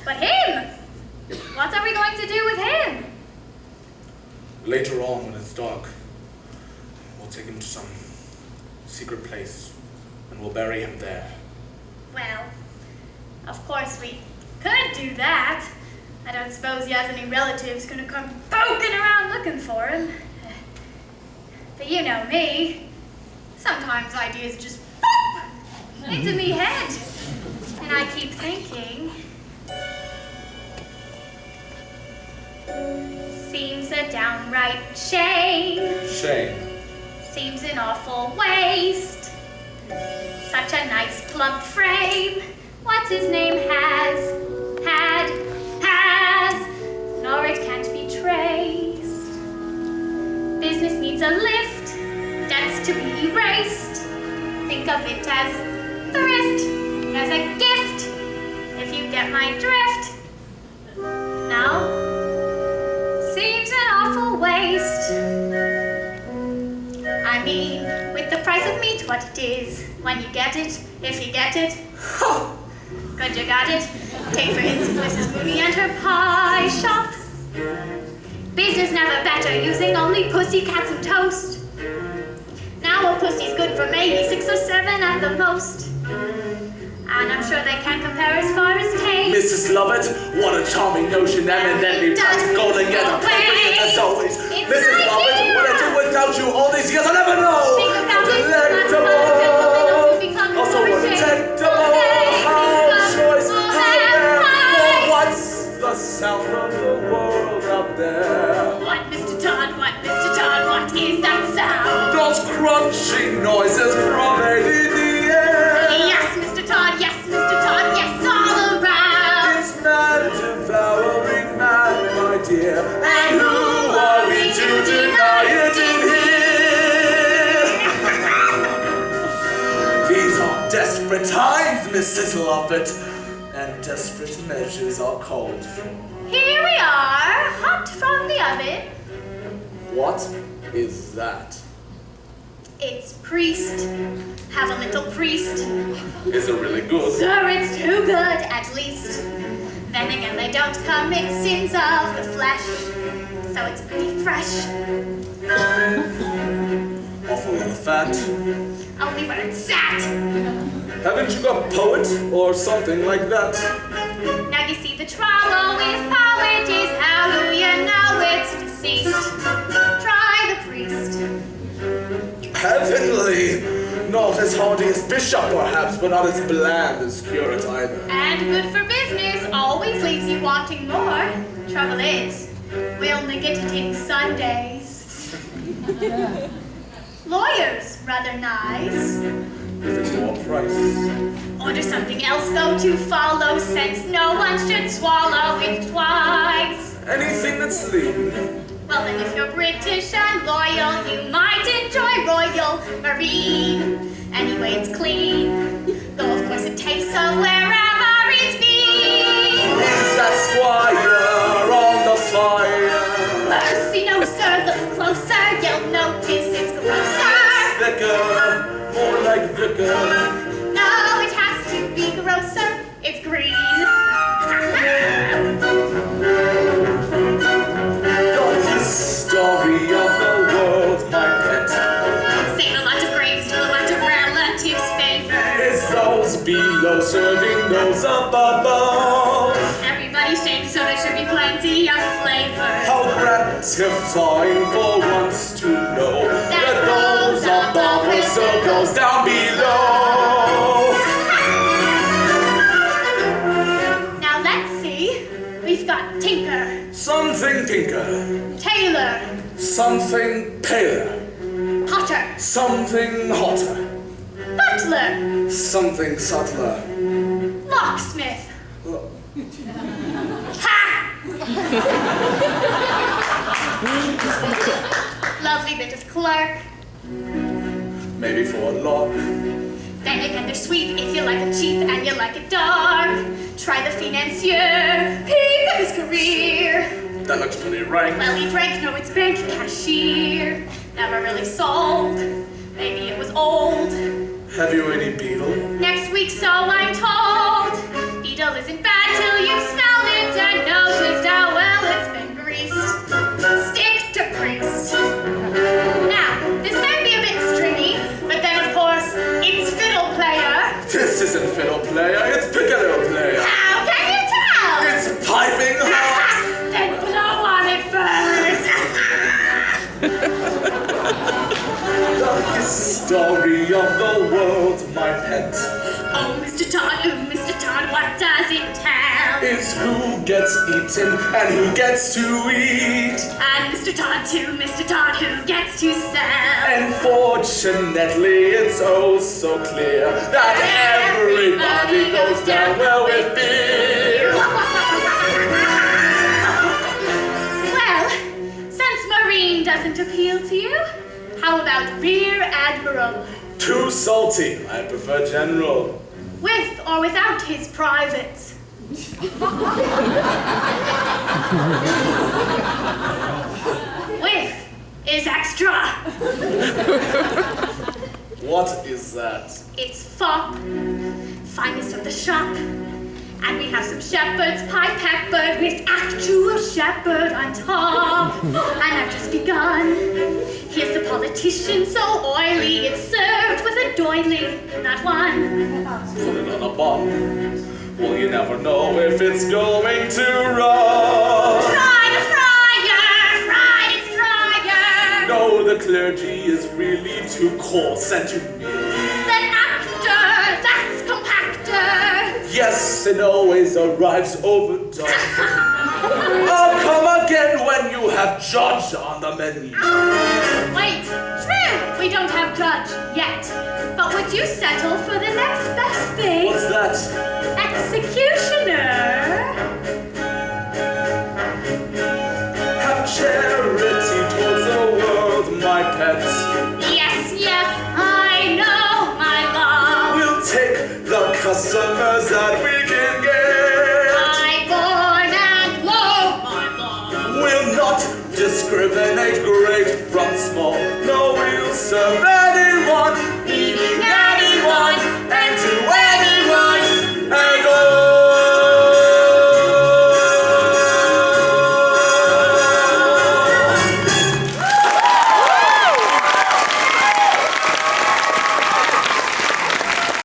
But him? What are we going to do with him? Later on, when it's dark, we'll take him to some secret place, and we'll bury him there. Well, of course we could do that. I don't suppose he has any relatives gonna come poking around looking for him. But you know me. Sometimes ideas just pop into me head. And I keep thinking, seems a downright shame. Shame. Seems an awful waste. Such a nice plump frame. What's his name has, nor it can't be traced. Business needs a lift, debts to be erased. Think of it as thrift, as a gift, if you get my drift. No? Seems an awful waste. I mean, with the price of meat what it is, when you get it, if you get it, good you got it. Take for instance Mrs. Mooney and her pie shop. Business never better, using only pussycats and toast. Now a pussy's good for maybe 6 or 7 at the most. And I'm sure they can't compare as far as taste. Mrs. Lovett, what a charming notion, eminently practical and yet appropriate as always. Mrs. Lovett, what I do without you all these years, I'll never know. Think about How it, delectable, also undetectable, how choice, how rare, for what's the sound of the world out there? What, Mr. Todd, what is that sound? Those crunching noises pervading the air. Yes, Mr. Todd, yes, all around. It's mad, devouring mad, my dear. And who are we to deny it in here? These are desperate times, Mrs. Lovett, and desperate measures are called for. Here we are, hot from the oven. What is that? It's priest. Have a little priest. Is it really good? Sir, it's too good, at least. Then again, they don't commit sins of the flesh, so it's pretty fresh. Awful lot of fat. Only where it's sat. Haven't you got poet or something like that? Now you see the trouble with poet is how do you know it's deceased? Try the priest. Heavenly! Not as hardy as bishop, perhaps, but not as bland as curate either. And good for business always leaves you wanting more. Trouble is, we only get it in Sundays. Lawyers, rather nice. If it's your price. Order something else though to follow, since no one should swallow it twice. Anything that's lean. Well then if you're British and loyal, you might enjoy Royal Marine. Anyway, it's clean, though of course it tastes of wherever it's been. Is that squire on the fire? Mercy no sir, look closer, you'll notice it's grosser. Thicker, more like vicar. No, it has to be grosser, it's green. Story of the world, my pet. Sing a lot of graves to a lot of relatives' favor. It's those below serving those above. Everybody's shaved, so there should be plenty of flavor. How gratifying for once to know that those above will serve those down below. Now let's see. We've got tinker, Something tinker, tailor, something paler, potter, something hotter, butler, something subtler. locksmith. Ha! Lovely bit of clerk. Maybe for a lock. Then again, they're sweet if you like it cheap and you like it dark. Try the financier, peak of his career. That looks pretty rank. Well, he drank, no, it's bank cashier. Never really sold. Maybe it was old. Have you any beetle? Next week, so I'm told. Beetle isn't bad till you smell fiddle player, it's piccolo player. How can you tell? It's piping hot. Then blow on it first. The history of the world, my pet, Oh, Mr. Todd, what does it tell? is who gets eaten and who gets to eat. And Mr. Todd, who gets to sell? And fortunately, it's oh so clear that everybody goes down well with beer. Well, since Marine doesn't appeal to you, how about Rear Admiral? Too salty, I prefer general. With or without his privates? With is extra. What is that? It's fop, finest of the shop. And we have some shepherd's pie peppered with actual shepherd on top. And I've just begun. Here's the politician so oily, it's served with a doily, not one. Put it on a bomb. Well, you never know if it's going to run. Fry the fryer, fried it's fryer. No, the clergy is really too coarse and too mean. Then actor, that's compactor. Yes, it always arrives overdone. I'll come again when you have judge on the menu. Wait, true, we don't have judge yet. But would you settle for the next best thing? What's that? Executioner. Have charity towards the world, my pets. Yes, I know, my love. We'll take the customers that we